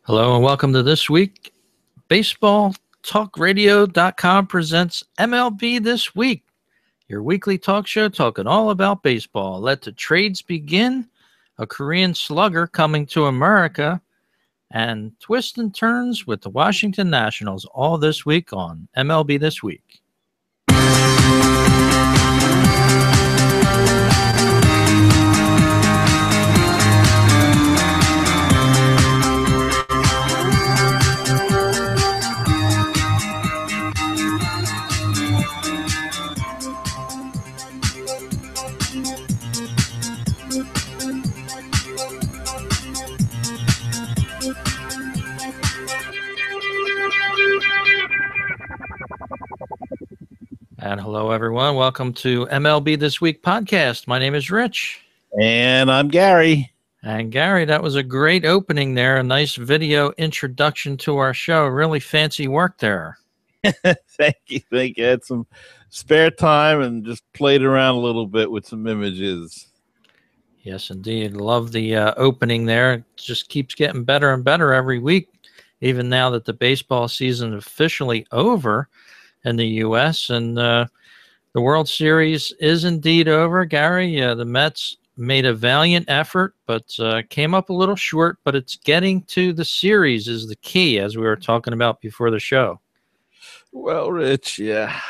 Hello and welcome to This Week. BaseballTalkRadio.com presents MLB This Week, your weekly talk show talking all about baseball. Let the trades begin, a Korean slugger coming to America, and twists and turns with the Washington Nationals, all this week on MLB This Week. And hello, everyone. Welcome to MLB This Week Podcast. My name is Rich. And I'm Gary. And Gary, that was a great opening there. A nice video introduction to our show. Really fancy work there. Thank you. I had some spare time and just played around a little bit with some images. Yes, indeed. Love the opening there. It just keeps getting better and better every week, even now that the baseball season is officially over in the U.S. And the World Series is indeed over, Gary. The Mets made a valiant effort, but came up a little short. But it's getting to the series is the key, as we were talking about before the show. Well, Rich, yeah.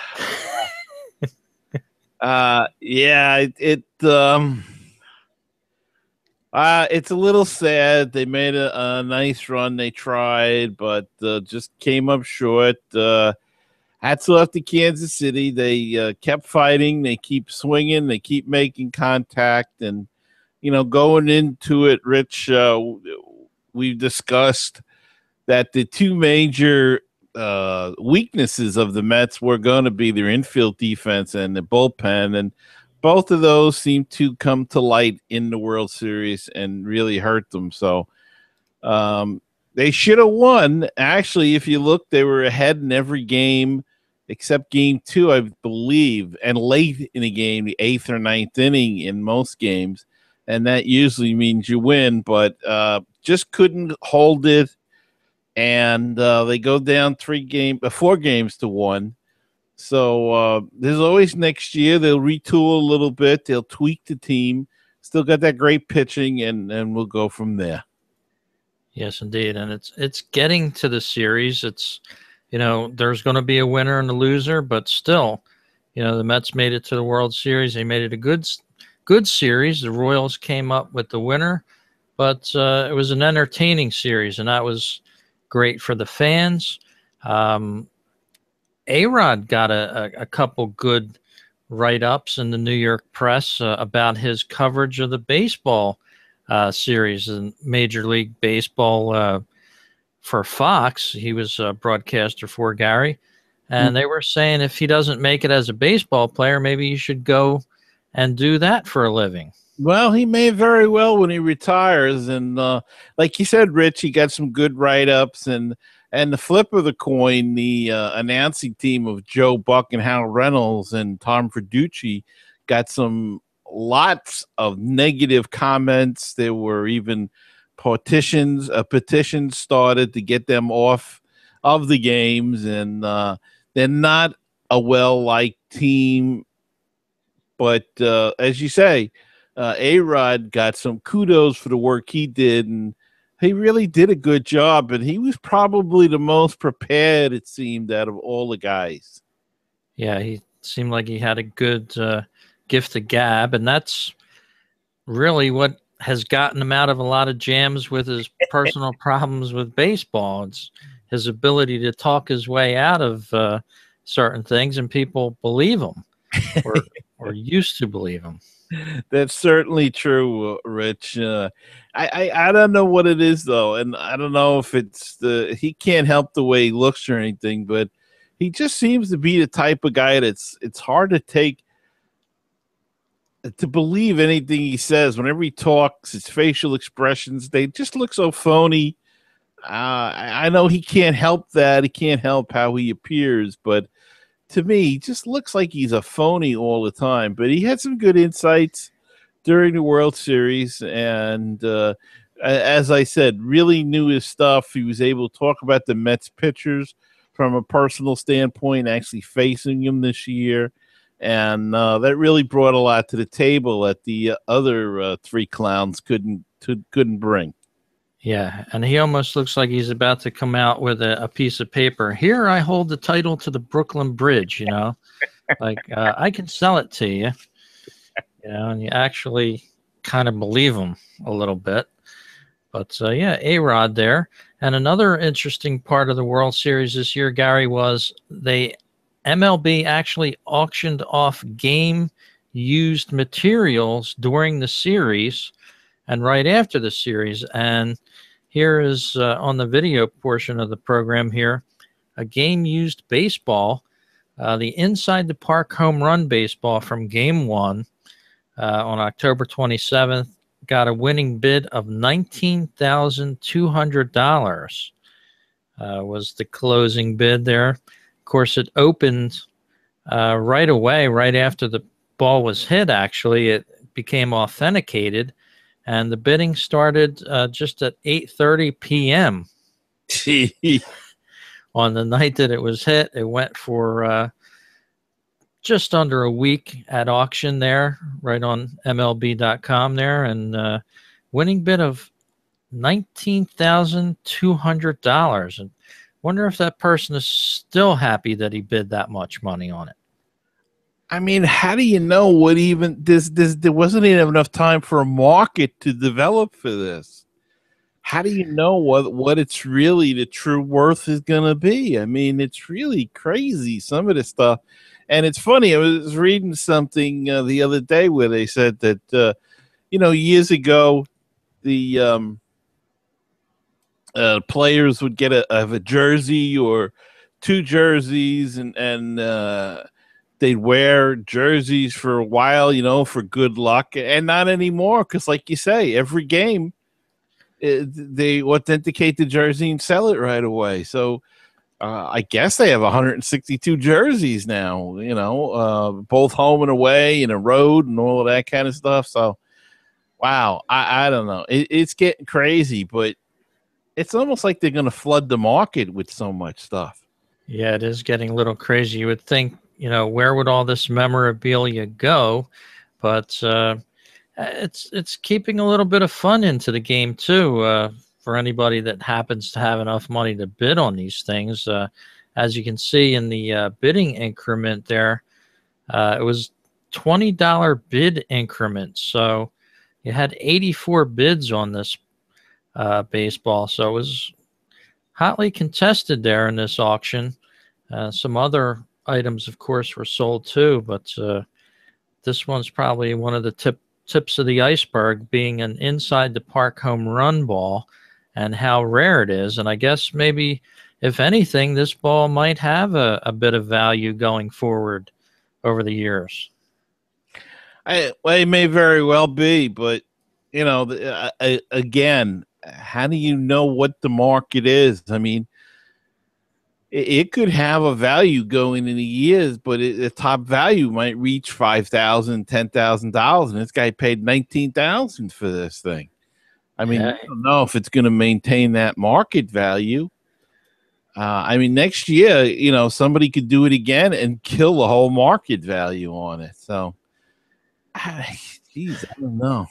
It's a little sad. They made a nice run. They tried, but just came up short. Hats off to Kansas City. They kept fighting. They keep swinging. They keep making contact. And, going into it, Rich, we've discussed that the two major weaknesses of the Mets were going to be their infield defense and the bullpen. And both of those seem to come to light in the World Series and really hurt them. So they should have won. Actually, if you look, they were ahead in every game except game 2, I believe, and late in the game, the 8th or 9th inning in most games. And that usually means you win, but just couldn't hold it. And they go down 4 games to 1. So there's always next year. They'll retool a little bit. They'll tweak the team. Still got that great pitching, and we'll go from there. Yes, indeed. And it's getting to the series. It's, there's going to be a winner and a loser, but still, the Mets made it to the World Series. They made it a good series. The Royals came up with the winner, but it was an entertaining series, and that was great for the fans. A-Rod got a couple good write-ups in the New York press about his coverage of the baseball series in Major League Baseball for Fox. He was a broadcaster for Gary. And they were saying if he doesn't make it as a baseball player, maybe he should go and do that for a living. Well, he may very well when he retires. And like you said, Rich, he got some good write-ups. And the flip of the coin, the announcing team of Joe Buck and Hal Reynolds and Tom Verducci got some lots of negative comments. There were even a petition started to get them off of the games, and they're not a well-liked team. But as you say, A-Rod got some kudos for the work he did, and he really did a good job, and he was probably the most prepared, it seemed, out of all the guys. Yeah, he seemed like he had a good gift of gab, and that's really what has gotten him out of a lot of jams with his personal problems with baseball. It's his ability to talk his way out of certain things, and people believe him or used to believe him. That's certainly true, Rich. I don't know what it is, though, and I don't know if it's he can't help the way he looks or anything, but he just seems to be the type of guy it's hard to believe anything he says. Whenever he talks, his facial expressions, they just look so phony. I know he can't help that. He can't help how he appears, but to me, he just looks like he's a phony all the time. But he had some good insights during the World Series, and as I said, really knew his stuff. He was able to talk about the Mets pitchers from a personal standpoint, actually facing him this year. And that really brought a lot to the table that the other three clowns couldn't bring. Yeah, and he almost looks like he's about to come out with a piece of paper. Here, I hold the title to the Brooklyn Bridge, you know, like I can sell it to you, you know, and you actually kind of believe him a little bit. But yeah, A-Rod there. And another interesting part of the World Series this year, Gary, was MLB actually auctioned off game used materials during the series and right after the series. And here is on the video portion of the program here, a game used baseball, the inside the park home run baseball from game 1 on October 27th, got a winning bid of $19,200 was the closing bid there. Of course, it opened right away, right after the ball was hit, actually. It became authenticated. And the bidding started just at 8:30 p.m. on the night that it was hit. It went for just under a week at auction there, right on MLB.com there, and winning bid of $19,200. And wonder if that person is still happy that he bid that much money on it. I mean, how do you know what even this there wasn't even enough time for a market to develop for this? How do you know what it's really the true worth is going to be? I mean, it's really crazy, some of this stuff. And it's funny, I was reading something the other day where they said that, years ago, the players would get a jersey or two jerseys and they'd wear jerseys for a while, for good luck, and not anymore. Because, like you say, every game they authenticate the jersey and sell it right away. So I guess they have 162 jerseys now. Both home and away, and a road, and all of that kind of stuff. So, wow, I don't know. It's getting crazy, but it's almost like they're going to flood the market with so much stuff. Yeah, it is getting a little crazy. You would think, where would all this memorabilia go? But it's keeping a little bit of fun into the game too, for anybody that happens to have enough money to bid on these things. As you can see in the bidding increment there, it was $20 bid increment. So you had 84 bids on this baseball. So it was hotly contested there in this auction. Some other items, of course, were sold too, but this one's probably one of the tips of the iceberg, being an inside the park home run ball and how rare it is. And I guess maybe, if anything, this ball might have a bit of value going forward over the years. It may very well be, but again, how do you know what the market is? I mean, it could have a value going in the years, but the top value might reach $5,000, $10,000, and this guy paid $19,000 for this thing. I mean, I don't know if it's going to maintain that market value. I mean, next year, somebody could do it again and kill the whole market value on it. So, geez, I don't know.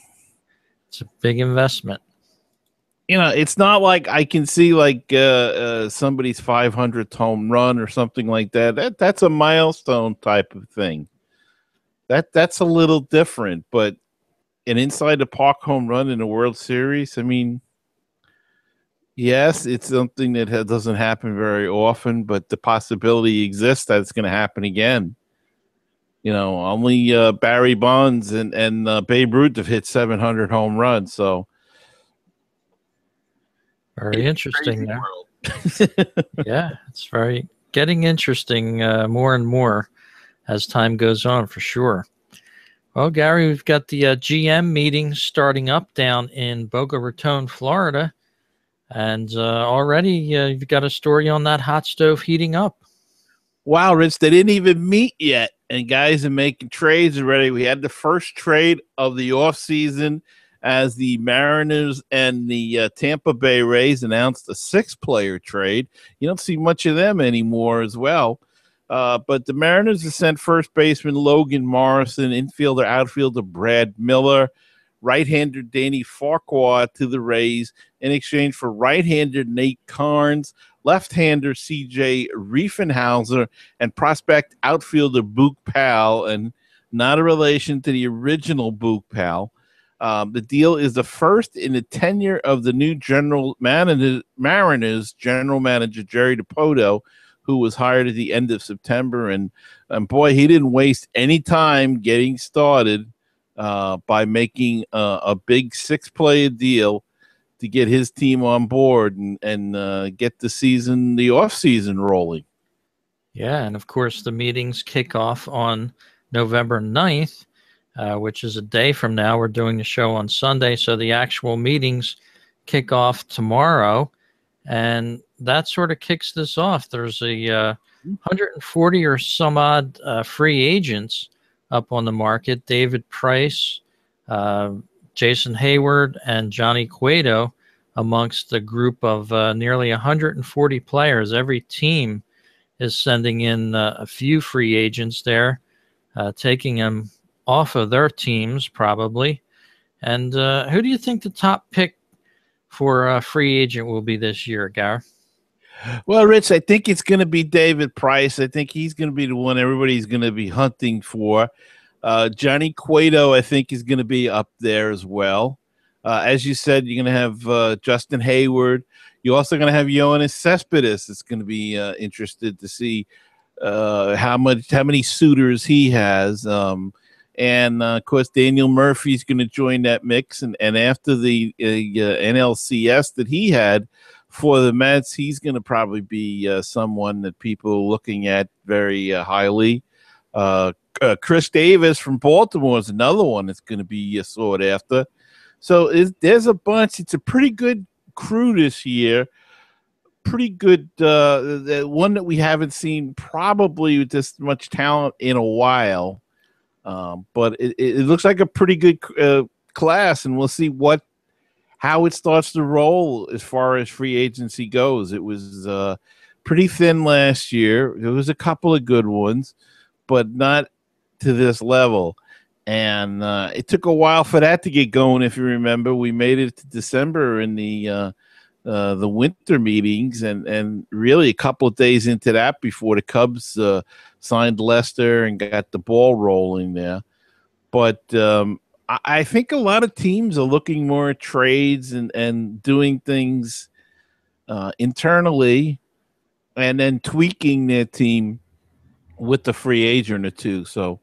It's a big investment. It's not like I can see like somebody's 500th home run or something like that. That's a milestone type of thing. That's a little different, but an inside the park home run in the World Series, I mean, yes, it's something that doesn't happen very often, but the possibility exists that it's going to happen again. Only Barry Bonds and Babe Ruth have hit 700 home runs, so. Very interesting there. Yeah, it's getting interesting more and more as time goes on, for sure. Well, Gary, we've got the GM meeting starting up down in Boca Raton, Florida. And already you've got a story on that hot stove heating up. Wow, Rich, they didn't even meet yet. And guys are making trades already. We had the first trade of the offseason. as the Mariners and the Tampa Bay Rays announced a 6-player trade. You don't see much of them anymore as well. But the Mariners have sent first baseman Logan Morrison, infielder, outfielder Brad Miller, right-hander Danny Farquhar to the Rays in exchange for right-hander Nate Carnes, left-hander C.J. Riefenhauser, and prospect outfielder Boog Powell, and not a relation to the original Boog Powell. The deal is the first in the tenure of the new Mariners general manager Jerry Dipoto, who was hired at the end of September. And boy, he didn't waste any time getting started by making a big 6-player deal to get his team on board and get the off season rolling. Yeah, and of course the meetings kick off on November 9th, which is a day from now. We're doing the show on Sunday, so the actual meetings kick off tomorrow, and that sort of kicks this off. There's a 140 or some odd free agents up on the market. David Price, Jason Hayward, and Johnny Cueto amongst a group of nearly 140 players. Every team is sending in a few free agents there, taking them off of their teams probably. And who do you think the top pick for a free agent will be this year, Gareth? Well, Rich, I think it's going to be David Price. I think he's going to be the one everybody's going to be hunting for. Johnny Cueto, I think, is going to be up there as well. As you said, you're going to have Justin Hayward. You're also going to have Yoenis Cespedes. It's going to be interested to see how many suitors he has. And of course, Daniel Murphy is going to join that mix. And after the NLCS that he had for the Mets, he's going to probably be someone that people are looking at very highly. Chris Davis from Baltimore is another one that's going to be sought after. So there's a bunch. It's a pretty good crew this year. Pretty good. The one that we haven't seen probably with this much talent in a while. But it looks like a pretty good class, and we'll see how it starts to roll as far as free agency goes. It was pretty thin last year. There was a couple of good ones, but not to this level. And it took a while for that to get going. If you remember, we made it to December in the winter meetings, and really a couple of days into that before the Cubs signed Lester and got the ball rolling there. But I think a lot of teams are looking more at trades and doing things internally and then tweaking their team with the free agent or two. So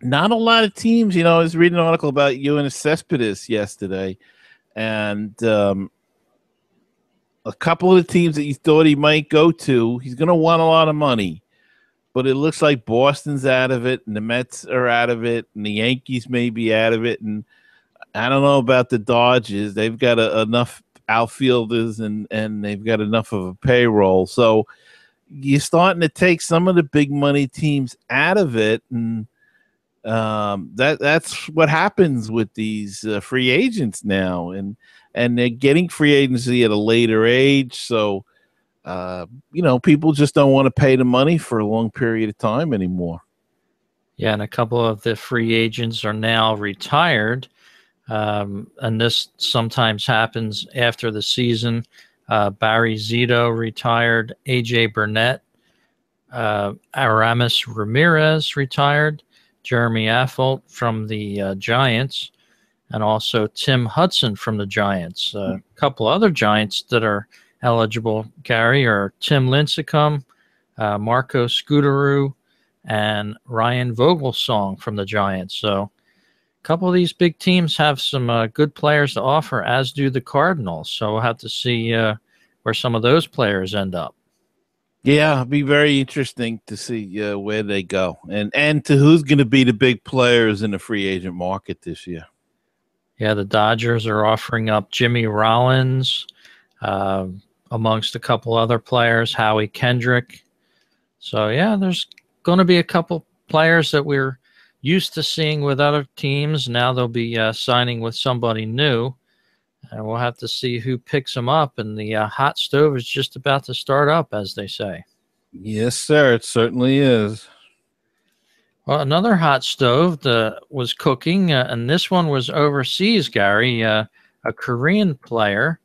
not a lot of teams, I was reading an article about Yoenis Cespedes yesterday, and a couple of the teams that you thought he might go to, he's going to want a lot of money. But it looks like Boston's out of it, and the Mets are out of it, and the Yankees may be out of it. And I don't know about the Dodgers. They've got enough outfielders, and they've got enough of a payroll. So you're starting to take some of the big money teams out of it, and that's what happens with these free agents now. And they're getting free agency at a later age. So people just don't want to pay the money for a long period of time anymore. Yeah, and a couple of the free agents are now retired, and this sometimes happens after the season. Barry Zito retired, A.J. Burnett, Aramis Ramirez retired, Jeremy Affolter from the Giants, and also Tim Hudson from the Giants. A couple other Giants that are eligible, Gary, are Tim Lincecum, Marco Scudero, and Ryan Vogelsong from the Giants. So a couple of these big teams have some good players to offer, as do the Cardinals. So we'll have to see where some of those players end up. Yeah, it'll be very interesting to see where they go and to who's going to be the big players in the free agent market this year. Yeah, the Dodgers are offering up Jimmy Rollins, amongst a couple other players, Howie Kendrick. So, yeah, there's going to be a couple players that we're used to seeing with other teams. Now they'll be signing with somebody new. And we'll have to see who picks them up. And the hot stove is just about to start up, as they say. Yes, sir. It certainly is. Well, another hot stove was cooking, and this one was overseas, Gary. A Korean player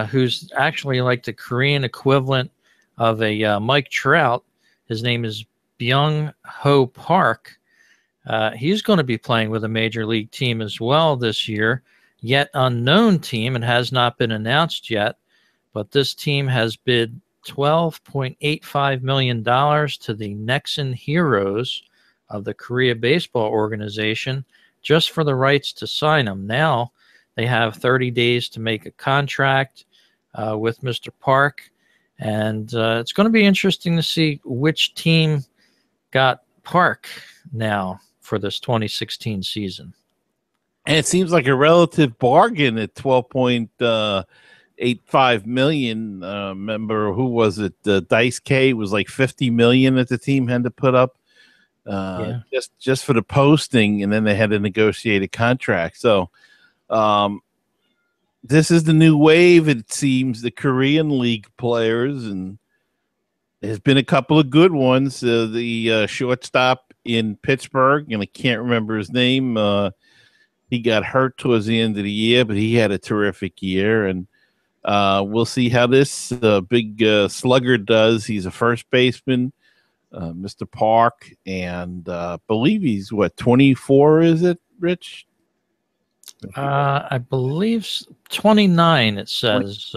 who's actually like the Korean equivalent of a Mike Trout. His name is Byung-ho Park. He's going to be playing with a major league team as well this year, yet unknown team. It has not been announced yet, but this team has bid $12.85 million to the Nexen Heroes of the Korea Baseball Organization just for the rights to sign him. Now they have 30 days to make a contract with Mr. Park, and it's going to be interesting to see which team got Park now for this 2016 season. And it seems like a relative bargain at 12.85 million. Remember, who was it? Dice K was like 50 million that the team had to put up. Just for the posting, and then they had to negotiate a contract. So this is the new wave, it seems, the Korean League players, and there's been a couple of good ones. The shortstop in Pittsburgh, and I can't remember his name. He got hurt towards the end of the year, but he had a terrific year, and we'll see how this big slugger does. He's a first baseman. Mr. Park, and believe he's 24, is it, Rich? I believe 29, it says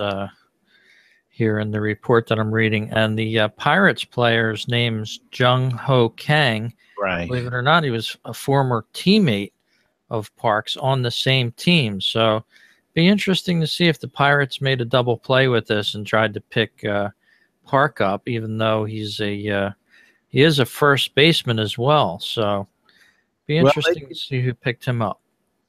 here in the report that I'm reading. And the Pirates player's name's Jung-ho Kang. Right. Believe it or not, he was a former teammate of Park's on the same team. So be interesting to see if the Pirates made a double play with this and tried to pick Park up, even though he is a first baseman as well. So be interesting to see who picked him up.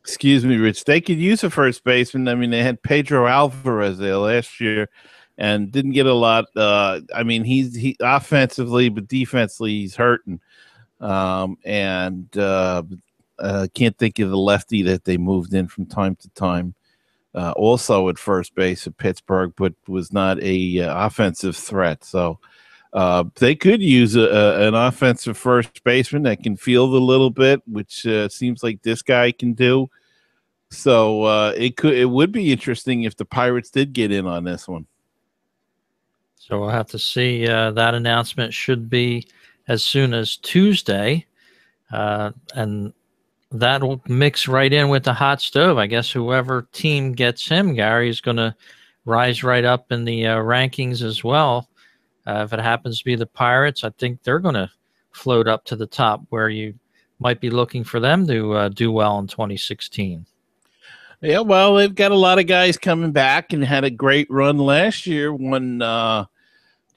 Excuse me, Rich. They could use a first baseman. I mean, they had Pedro Alvarez there last year and didn't get a lot. I mean, he offensively, but defensively, he's hurting. Can't think of the lefty that they moved in from time to time. Also at first base at Pittsburgh, but was not a offensive threat. So they could use an offensive first baseman that can field a little bit, which seems like this guy can do. So it would be interesting if the Pirates did get in on this one. So we'll have to see. That announcement should be as soon as Tuesday, and that'll mix right in with the hot stove. I guess whoever team gets him, Gary, is going to rise right up in the rankings as well. If it happens to be the Pirates, I think they're going to float up to the top where you might be looking for them to do well in 2016. Yeah, well, they've got a lot of guys coming back and had a great run last year. Won, I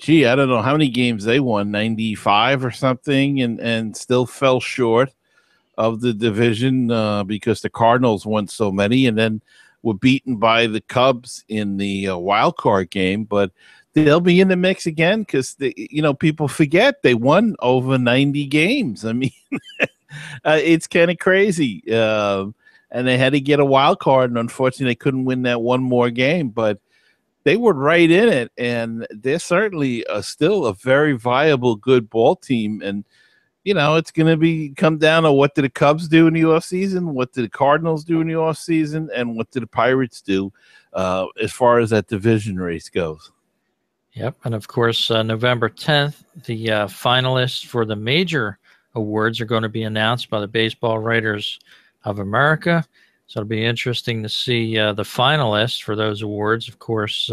don't know how many games they won, 95 or something, and still fell short of the division because the Cardinals won so many, and then were beaten by the Cubs in the wild card game. But they'll be in the mix again because people forget they won over 90 games. I mean, it's kind of crazy. And they had to get a wild card, and unfortunately they couldn't win that one more game, but they were right in it, and they're certainly still a very viable, good ball team. And it's going to come down to what did the Cubs do in the offseason, what did the Cardinals do in the offseason, and what did the Pirates do as far as that division race goes. Yep, and of course, November 10th, the finalists for the major awards are going to be announced by the Baseball Writers of America. So it'll be interesting to see the finalists for those awards. Of course,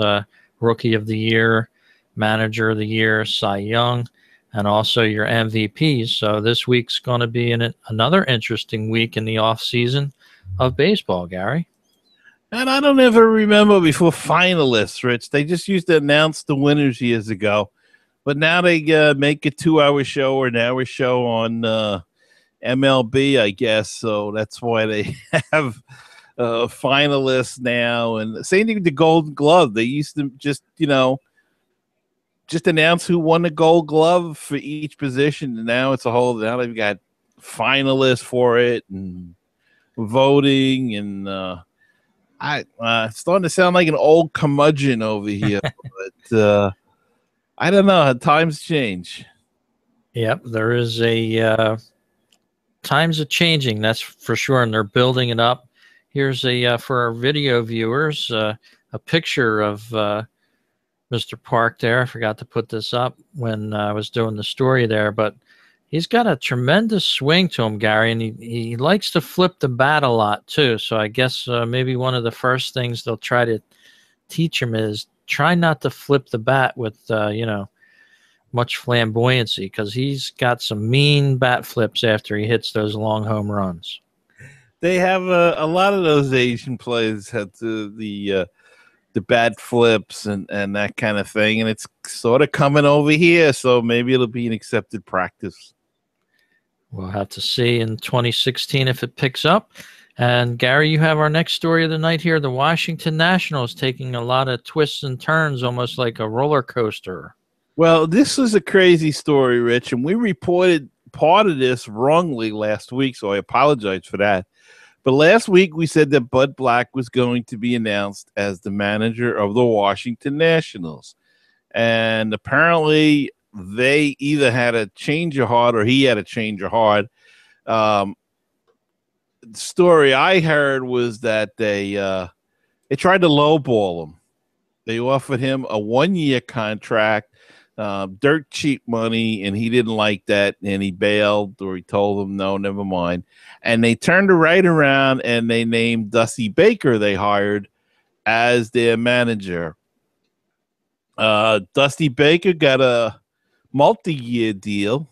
Rookie of the Year, Manager of the Year, Cy Young, and also your MVPs. So this week's going to be another interesting week in the off season of baseball, Gary. And I don't ever remember before finalists, Rich. They just used to announce the winners years ago. But now they make a 2-hour show or an hour show on MLB, I guess. So that's why they have finalists now. And same thing with the Gold Glove. They used to just announce who won the Gold Glove for each position. And now it's now they've got finalists for it and voting, and I starting to sound like an old curmudgeon over here, but I don't know. Times change. Yep, there is a times are changing, that's for sure, and they're building it up. Here's a for our video viewers, a picture of Mr. Park there. I forgot to put this up when I was doing the story there, but he's got a tremendous swing to him, Gary, and he likes to flip the bat a lot too. So I guess maybe one of the first things they'll try to teach him is try not to flip the bat with much flamboyancy, because he's got some mean bat flips after he hits those long home runs. They have a lot of those Asian players have the bat flips and that kind of thing, and it's sort of coming over here, so maybe it'll be an accepted practice. We'll have to see in 2016 if it picks up. And Gary, you have our next story of the night here. The Washington Nationals taking a lot of twists and turns, almost like a roller coaster. Well, this is a crazy story, Rich, and we reported part of this wrongly last week, so I apologize for that. But last week we said that Bud Black was going to be announced as the manager of the Washington Nationals. And apparently they either had a change of heart or he had a change of heart. The story I heard was that they tried to lowball him. They offered him a 1-year contract, dirt cheap money, and he didn't like that, and he bailed, or he told them, no, never mind. And they turned it right around, and they named Dusty Baker, they hired, as their manager. Dusty Baker got a multi-year deal,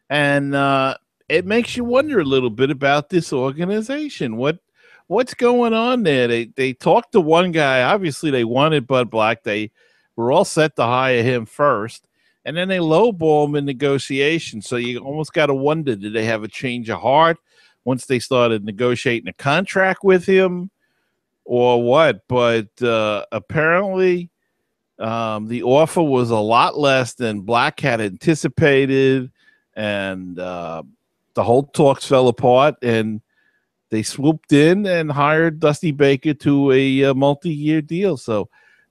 and it makes you wonder a little bit about this organization. What's going on there? They talked to one guy. Obviously, they wanted Bud Black. They were all set to hire him first, and then they lowball him in negotiations. So you almost got to wonder, did they have a change of heart once they started negotiating a contract with him, or what? But apparently the offer was a lot less than Black had anticipated, and the whole talks fell apart, and they swooped in and hired Dusty Baker to a multi-year deal. So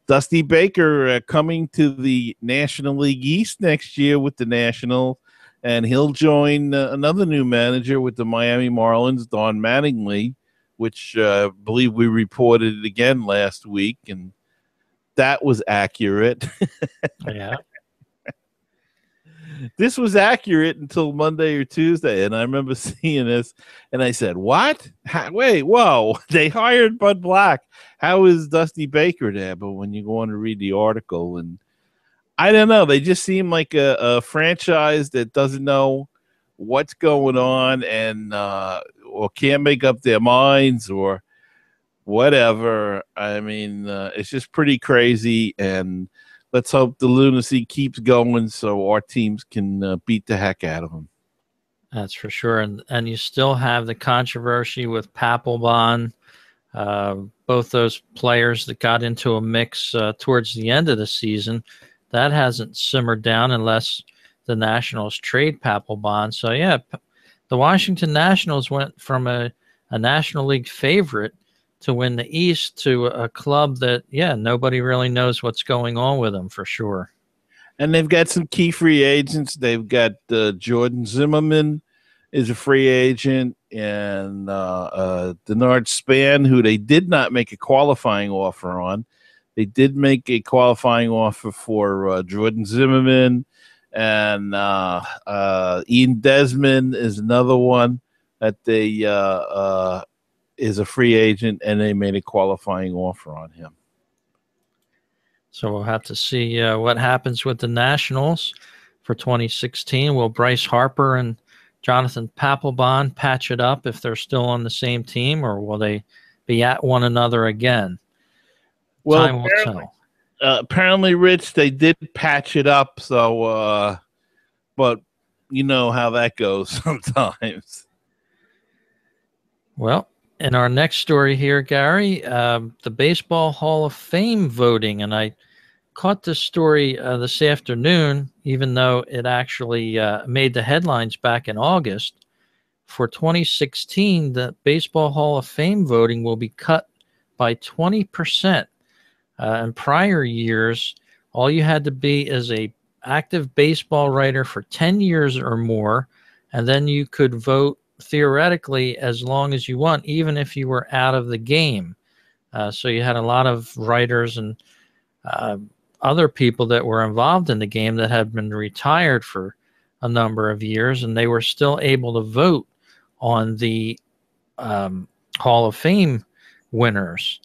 Dusty Baker coming to the National League East next year with the Nationals, and he'll join another new manager with the Miami Marlins, Don Mattingly, which I believe we reported it again last week, and that was accurate. Yeah. This was accurate until Monday or Tuesday, and I remember seeing this, and I said, what? Wait, whoa, they hired Bud Black. How is Dusty Baker there? But when you go on to read the article, and I don't know, they just seem like a franchise that doesn't know what's going on, and or can't make up their minds or whatever. I mean, it's just pretty crazy, and let's hope the lunacy keeps going so our teams can beat the heck out of them. That's for sure. And you still have the controversy with Papelbon. Both those players that got into a mix towards the end of the season, that hasn't simmered down unless the Nationals trade Papelbon. So, yeah, the Washington Nationals went from a National League favorite to win the East to a club that, yeah, nobody really knows what's going on with them for sure. And they've got some key free agents. They've got Jordan Zimmerman is a free agent, and Denard Span, who they did not make a qualifying offer on. They did make a qualifying offer for Jordan Zimmerman, and Ian Desmond is another one that they is a free agent, and they made a qualifying offer on him. So we'll have to see what happens with the Nationals for 2016. Will Bryce Harper and Jonathan Papelbon patch it up if they're still on the same team, or will they be at one another again? Well, time will tell. Apparently, Rich, they did patch it up. So, but you know how that goes sometimes. Well, in our next story here, Gary, the Baseball Hall of Fame voting, and I caught this story this afternoon, even though it actually made the headlines back in August. for 2016, the Baseball Hall of Fame voting will be cut by 20%. In prior years, all you had to be is a active baseball writer for 10 years or more, and then you could vote theoretically as long as you want, even if you were out of the game. So you had a lot of writers and other people that were involved in the game that had been retired for a number of years, and they were still able to vote on the Hall of Fame winners.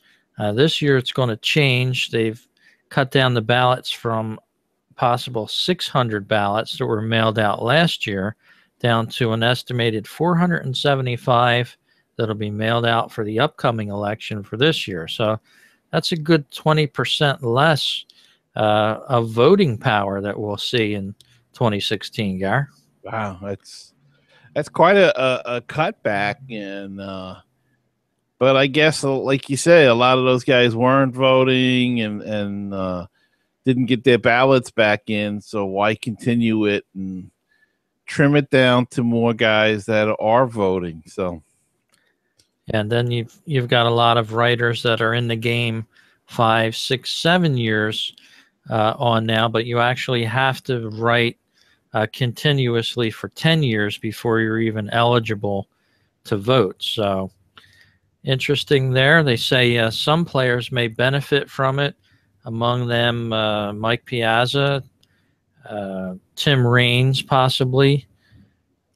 This year it's going to change. They've cut down the ballots from possible 600 ballots that were mailed out last year down to an estimated 475 that'll be mailed out for the upcoming election for this year. So that's a good 20% less of voting power that we'll see in 2016, Gar. Wow, that's quite a cutback, and but I guess, like you say, a lot of those guys weren't voting and didn't get their ballots back in. So why continue it and trim it down to more guys that are voting? So, and then you've got a lot of writers that are in the game 5, 6, 7 years on now, but you actually have to write continuously for 10 years before you're even eligible to vote. So interesting there. They say some players may benefit from it, among them Mike Piazza, Tim Raines possibly,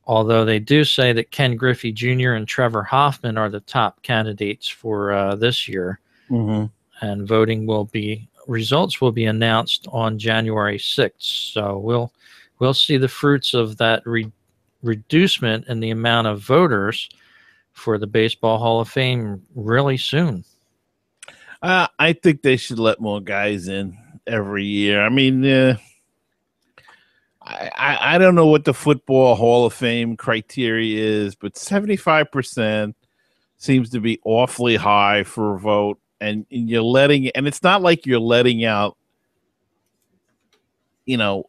although they do say that Ken Griffey Jr. and Trevor Hoffman are the top candidates for this year. Mm-hmm. And results will be announced on January 6th. So we'll see the fruits of that reducement in the amount of voters for the Baseball Hall of Fame really soon. I think they should let more guys in every year. I mean, I don't know what the Football Hall of Fame criteria is, but 75% seems to be awfully high for a vote. And it's not like you're letting out,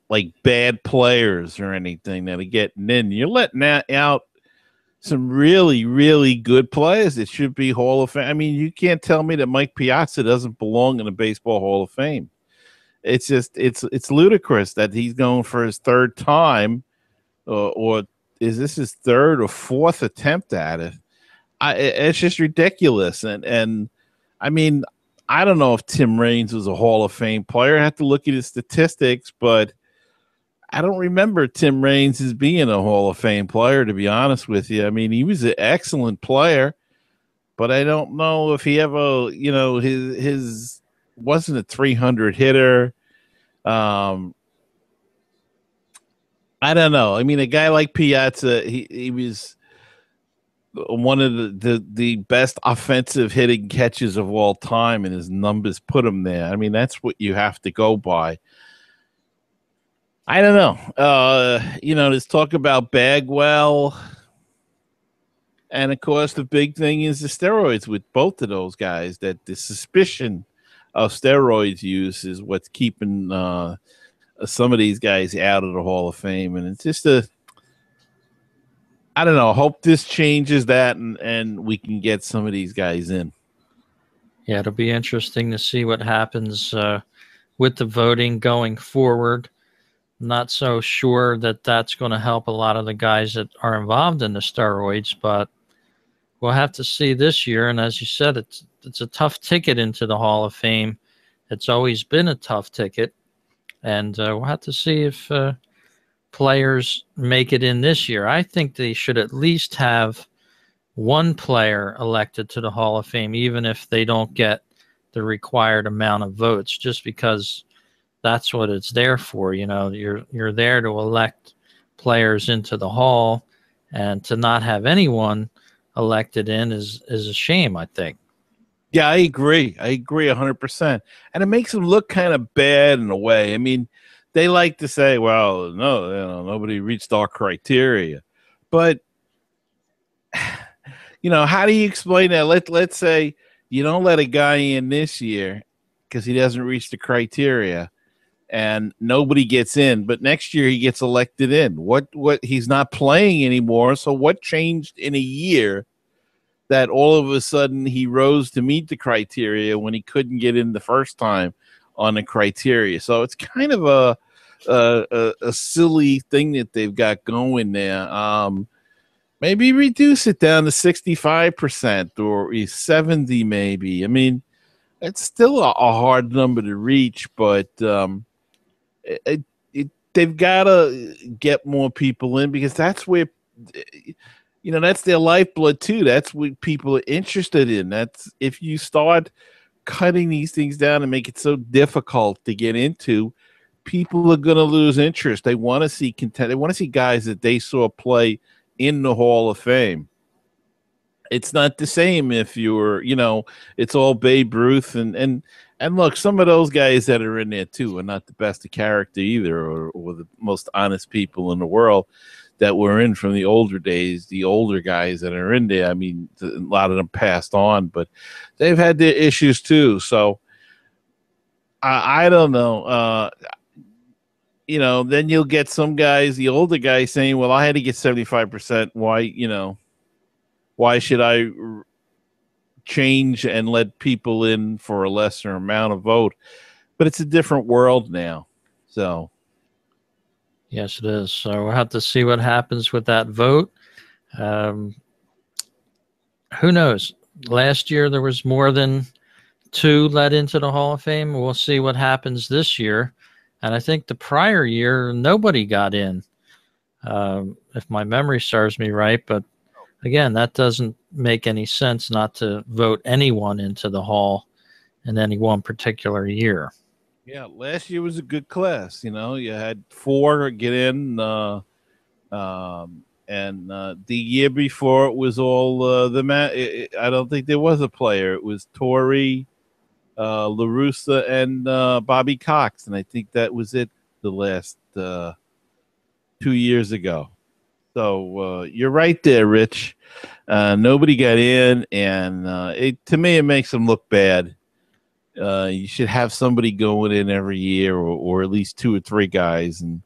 like bad players or anything that are getting in. You're letting out some really, really good players that should be Hall of Fame. I mean, you can't tell me that Mike Piazza doesn't belong in the Baseball Hall of Fame. It's just, it's ludicrous that he's going for his third time, or is this his third or fourth attempt at it? It's just ridiculous. And I mean, I don't know if Tim Raines was a Hall of Fame player. I have to look at his statistics, but I don't remember Tim Raines as being a Hall of Fame player, to be honest with you. I mean, he was an excellent player, but I don't know if he ever, his wasn't a 300 hitter. I don't know. I mean, a guy like Piazza, he was one of the best offensive hitting catches of all time, and his numbers put him there. I mean, that's what you have to go by. I don't know. There's talk about Bagwell. And, of course, the big thing is the steroids with both of those guys, that the suspicion of steroids use is what's keeping some of these guys out of the Hall of Fame. And it's just I don't know. Hope this changes that and we can get some of these guys in. Yeah, it'll be interesting to see what happens with the voting going forward. Not so sure that that's going to help a lot of the guys that are involved in the steroids, but we'll have to see this year. And as you said, it's a tough ticket into the Hall of Fame. It's always been a tough ticket, and we'll have to see if players make it in this year. I think they should at least have one player elected to the Hall of Fame, even if they don't get the required amount of votes, just because that's what it's there for. You're there to elect players into the Hall, and to not have anyone elected in is a shame, I think. Yeah, I agree 100%. And it makes them look kind of bad in a way. I mean, they like to say, well, no, nobody reached our criteria. But, how do you explain that? Let's say you don't let a guy in this year because he doesn't reach the criteria. and nobody gets in. But next year he gets elected in. What he's not playing anymore. So what changed in a year that all of a sudden he rose to meet the criteria when he couldn't get in the first time on the criteria? So it's kind of a silly thing that they've got going there. Maybe reduce it down to 65% or 70, maybe. I mean, it's still a hard number to reach, but they've got to get more people in, because that's where, that's their lifeblood too. That's what people are interested in. That's, if you start cutting these things down and make it so difficult to get into, people are going to lose interest. They want to see content. They want to see guys that they saw play in the Hall of Fame. It's not the same if you're, it's all Babe Ruth and look, some of those guys that are in there too are not the best of character either, or the most honest people in the world that were in from the older days. The older guys that are in there, I mean, a lot of them passed on, but they've had their issues too. So I don't know. Then you'll get some guys, the older guys, saying, well, I had to get 75%. Why should I change and let people in for a lesser amount of vote? But it's a different world now. So. Yes, it is. So we'll have to see what happens with that vote. Who knows? Last year, there was more than 2 let into the Hall of Fame. We'll see what happens this year. And I think the prior year, nobody got in, if my memory serves me right. But again, that doesn't make any sense not to vote anyone into the Hall in any one particular year. Yeah, last year was a good class. You had 4 get in, and the year before it was all I don't think there was a player. It was Torrey, La Russa, and Bobby Cox, and I think that was it the last 2 years ago. So you're right there, Rich. Nobody got in, and to me it makes them look bad. You should have somebody going in every year, or at least 2 or 3 guys, and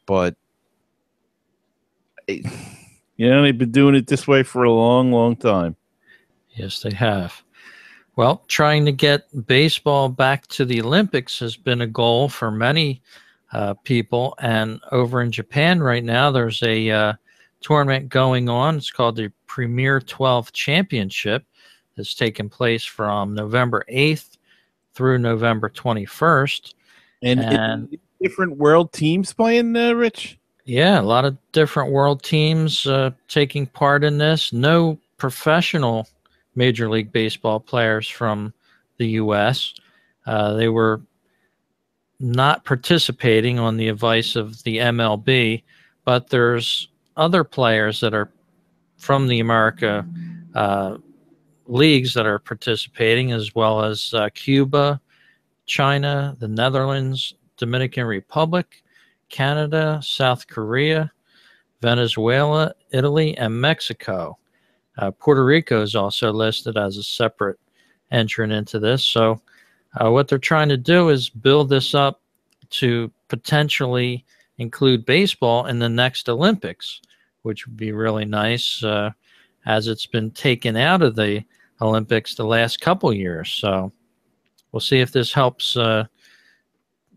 but they've been doing it this way for a long, long time. Yes, they have. Well, trying to get baseball back to the Olympics has been a goal for many people. And over in Japan right now, there's a tournament going on. It's called the Premier 12 Championship. It's taking place from November 8th through November 21st. And different world teams playing, Rich? Yeah, a lot of different world teams taking part in this. No professional Major League Baseball players from the U.S. They were not participating on the advice of the MLB, but there's other players that are from the America leagues that are participating, as well as Cuba, China, the Netherlands, Dominican Republic, Canada, South Korea, Venezuela, Italy, and Mexico. Puerto Rico is also listed as a separate entrant into this. So what they're trying to do is build this up to potentially include baseball in the next Olympics, which would be really nice, as it's been taken out of the Olympics the last couple years. So we'll see if this helps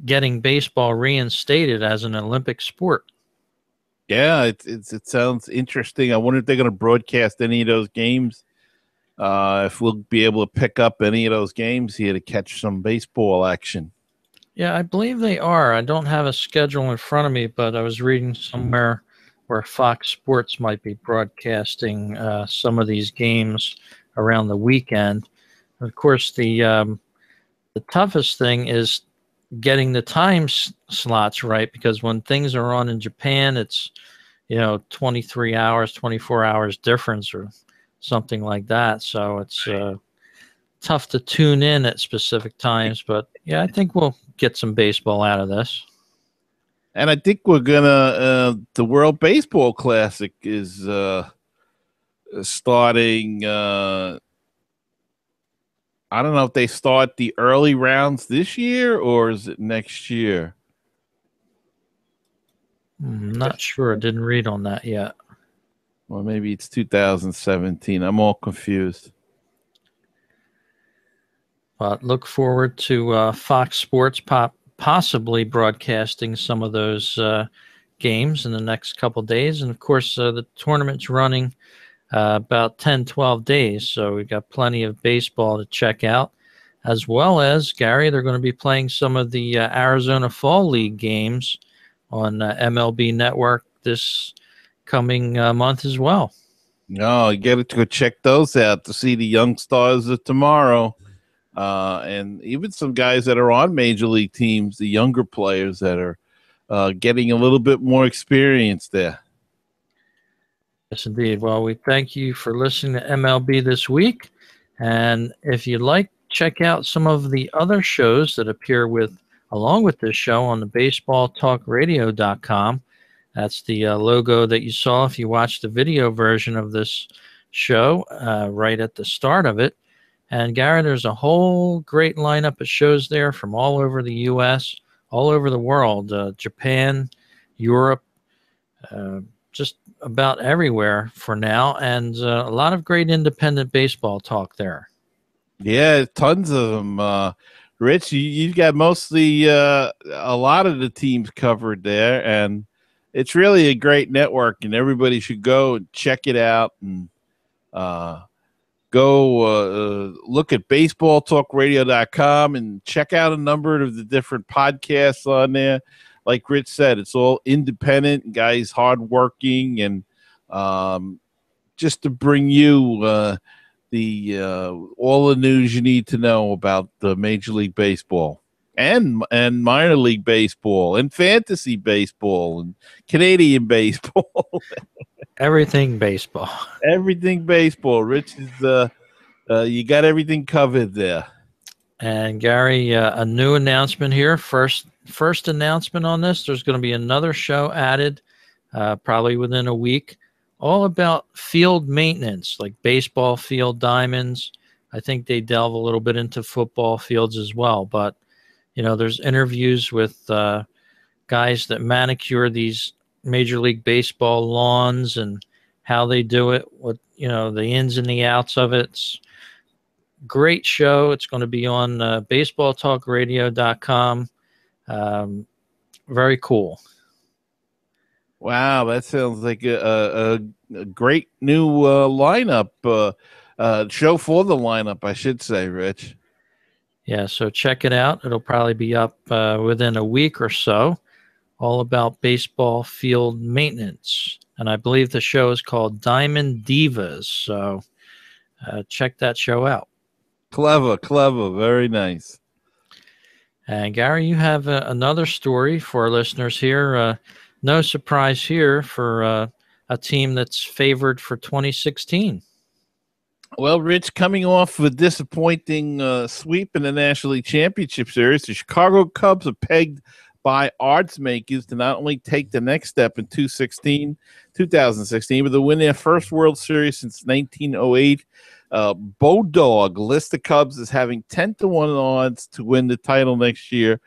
getting baseball reinstated as an Olympic sport. Yeah, it sounds interesting. I wonder if they're going to broadcast any of those games. If we'll be able to pick up any of those games here to catch some baseball action. Yeah, I believe they are. I don't have a schedule in front of me, but I was reading somewhere where Fox Sports might be broadcasting some of these games around the weekend. Of course, the toughest thing is getting the time slots right, because when things are on in Japan, it's 23 hours, 24 hours difference or something like that. So it's tough to tune in at specific times. But yeah, I think we'll get some baseball out of this. And I think we're gonna the World Baseball Classic is starting I don't know if they start the early rounds this year or is it next year? I'm not sure. I didn't read on that yet. Or maybe it's 2017. I'm all confused. But look forward to Fox Sports possibly broadcasting some of those games in the next couple days. And, of course, the tournament's running about 10, 12 days. So we've got plenty of baseball to check out. As well as, Gary, they're going to be playing some of the Arizona Fall League games on MLB Network this coming month as well. No, you got to go check those out to see the young stars of tomorrow. And even some guys that are on major league teams, the younger players that are getting a little bit more experience there. Yes, indeed. Well, we thank you for listening to MLB This Week. And if you'd like, check out some of the other shows that appear along with this show on the baseballtalkradio.com. That's the logo that you saw if you watched the video version of this show right at the start of it. And Gary, there's a whole great lineup of shows there from all over the U.S., all over the world, Japan, Europe, just about everywhere for now, and a lot of great independent baseball talk there. Yeah, tons of them. Rich, you've got mostly a lot of the teams covered there, and it's really a great network, and everybody should go and check it out and go look at baseballtalkradio.com and check out a number of the different podcasts on there. Like Rich said, it's all independent, guys hardworking, and just to bring you all the news you need to know about the Major League Baseball and minor league baseball and fantasy baseball and Canadian baseball. Everything baseball. Everything baseball. Rich is you got everything covered there. And Gary, a new announcement here. First announcement on this. There's going to be another show added, probably within a week, all about field maintenance, like baseball field diamonds. I think they delve a little bit into football fields as well. But there's interviews with guys that manicure these Major League Baseball lawns and how they do it. What the ins and the outs of it. It's great show. It's going to be on baseballtalkradio.com. Very cool. Wow, that sounds like a great new lineup, show for the lineup, I should say, Rich. Yeah, so check it out. It'll probably be up within a week or so, all about baseball field maintenance. And I believe the show is called Diamond Divas. So check that show out. Clever. Very nice. And Gary, you have another story for our listeners here. No surprise here for a team that's favored for 2016. Well, Rich, coming off a disappointing sweep in the National League Championship Series, the Chicago Cubs are pegged by odds makers to not only take the next step in 2016, but to win their first World Series since 1908. Bodog lists the Cubs as having 10-1 odds to win the title next year.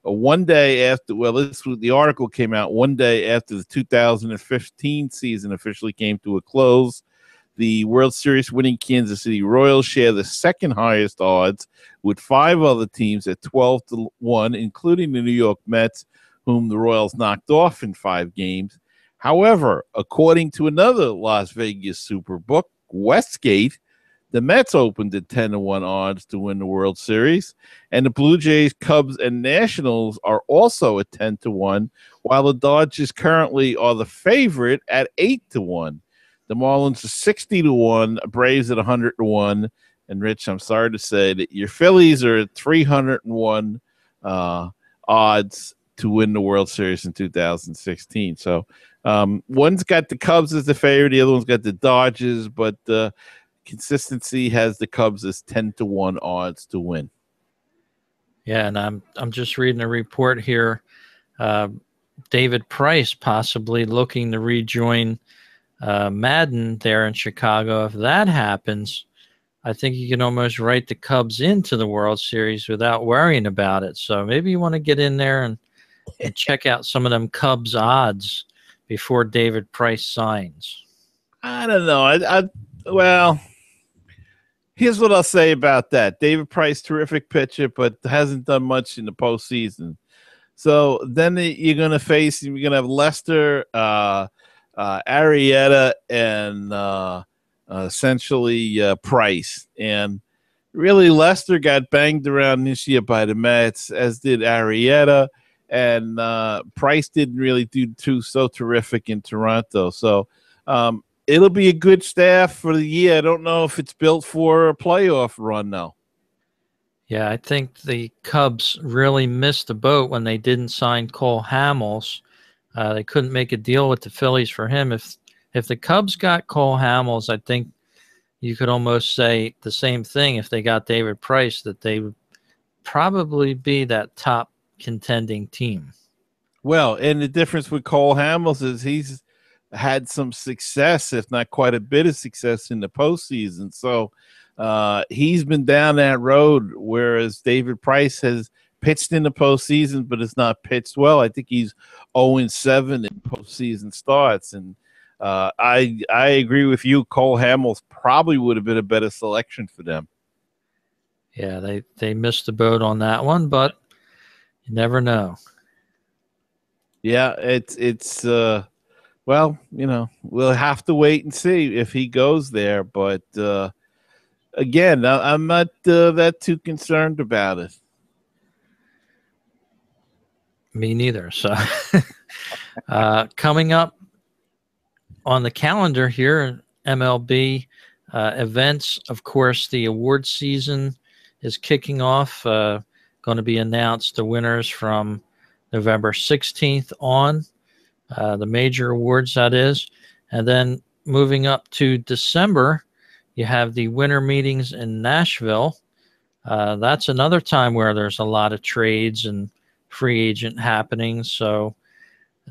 One day after, the article came out one day after the 2015 season officially came to a close. The World Series winning Kansas City Royals share the second highest odds with 5 other teams at 12-1, including the New York Mets, whom the Royals knocked off in 5 games. However, according to another Las Vegas Superbook, Westgate, the Mets opened at 10-1 odds to win the World Series, and the Blue Jays, Cubs, and Nationals are also at 10-1, while the Dodgers currently are the favorite at 8-1. The Marlins are 60-1, Braves at 100-1, and Rich, I'm sorry to say that your Phillies are at 301 odds to win the World Series in 2016. So one's got the Cubs as the favorite, the other one's got the Dodgers, but consistency has the Cubs as 10-1 odds to win. Yeah, and I'm just reading a report here. David Price possibly looking to rejoin Madden there in Chicago. If that happens, I think you can almost write the Cubs into the World Series without worrying about it. So maybe you want to get in there and check out some of them Cubs odds before David Price signs. I don't know. Well, here's what I'll say about that. David Price, terrific pitcher, but hasn't done much in the postseason. So then you're going to have Lester, Arrieta, and essentially Price. And really, Lester got banged around this year by the Mets, as did Arrieta. And Price didn't really do so terrific in Toronto. So it'll be a good staff for the year. I don't know if it's built for a playoff run, though. Yeah, I think the Cubs really missed the boat when they didn't sign Cole Hamels. They couldn't make a deal with the Phillies for him. If the Cubs got Cole Hamels, I think you could almost say the same thing if they got David Price, that they would probably be that top contending team. Well, and the difference with Cole Hamels is he's had some success, if not quite a bit of success, in the postseason. So he's been down that road, whereas David Price has pitched in the postseason, but it's not pitched well. I think he's 0-7 in postseason starts. And I agree with you. Cole Hamels probably would have been a better selection for them. Yeah, they missed the boat on that one, but you never know. Yeah, it's well, we'll have to wait and see if he goes there. But again, I'm not that too concerned about it. Me neither. So coming up on the calendar here, MLB events, of course, the award season is kicking off. Going to be announced the winners from November 16th on, the major awards, that is. And then moving up to December, you have the winter meetings in Nashville. That's another time where there's a lot of trades and free agent happenings. So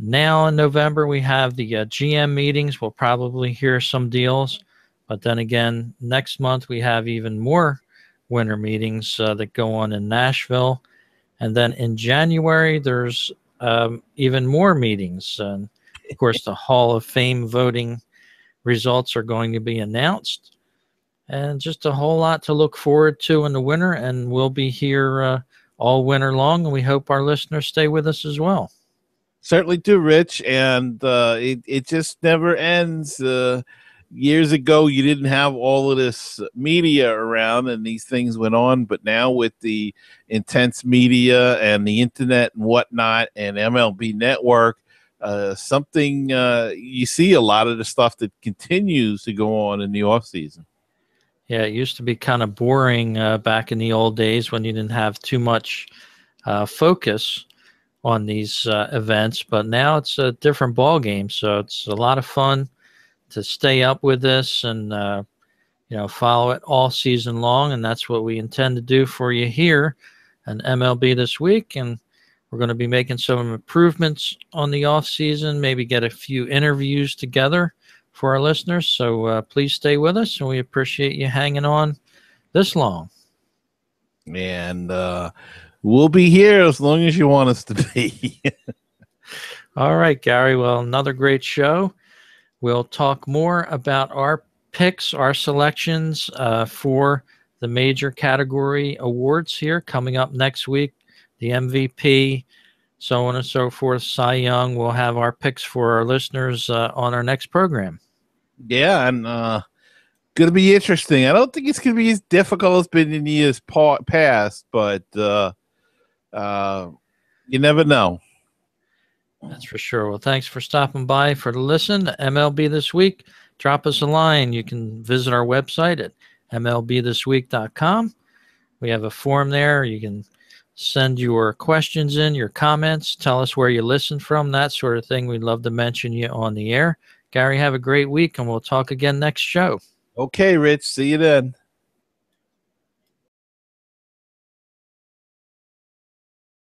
now in November, we have the GM meetings. We'll probably hear some deals. But then again, next month, we have even more winter meetings that go on in Nashville. And then in January, there's even more meetings. And of course, the Hall of Fame voting results are going to be announced. And just a whole lot to look forward to in the winter. And we'll be here all winter long. And we hope our listeners stay with us as well. Certainly do, Rich. And it just never ends. Years ago, you didn't have all of this media around and these things went on. But now with the intense media and the internet and whatnot and MLB Network, you see a lot of the stuff that continues to go on in the offseason. Yeah, it used to be kind of boring back in the old days when you didn't have too much focus on these events. But now it's a different ball game. So it's a lot of fun to stay up with this and follow it all season long, and that's what we intend to do for you here on MLB This Week. And we're going to be making some improvements on the off season, maybe get a few interviews together for our listeners. So please stay with us, and we appreciate you hanging on this long. And we'll be here as long as you want us to be. All right, Gary. Well, another great show. We'll talk more about our picks, our selections for the major category awards here coming up next week. The MVP, so on and so forth, Cy Young. We'll have our picks for our listeners on our next program. Yeah, and going to be interesting. I don't think it's going to be as difficult as it's been in years past, but you never know. That's for sure. Well, thanks for stopping by for the listen to MLB This Week. Drop us a line. You can visit our website at MLBThisWeek.com. We have a form there. You can send your questions in, your comments, tell us where you listen from, that sort of thing. We'd love to mention you on the air. Gary, have a great week, and we'll talk again next show. Okay, Rich. See you then.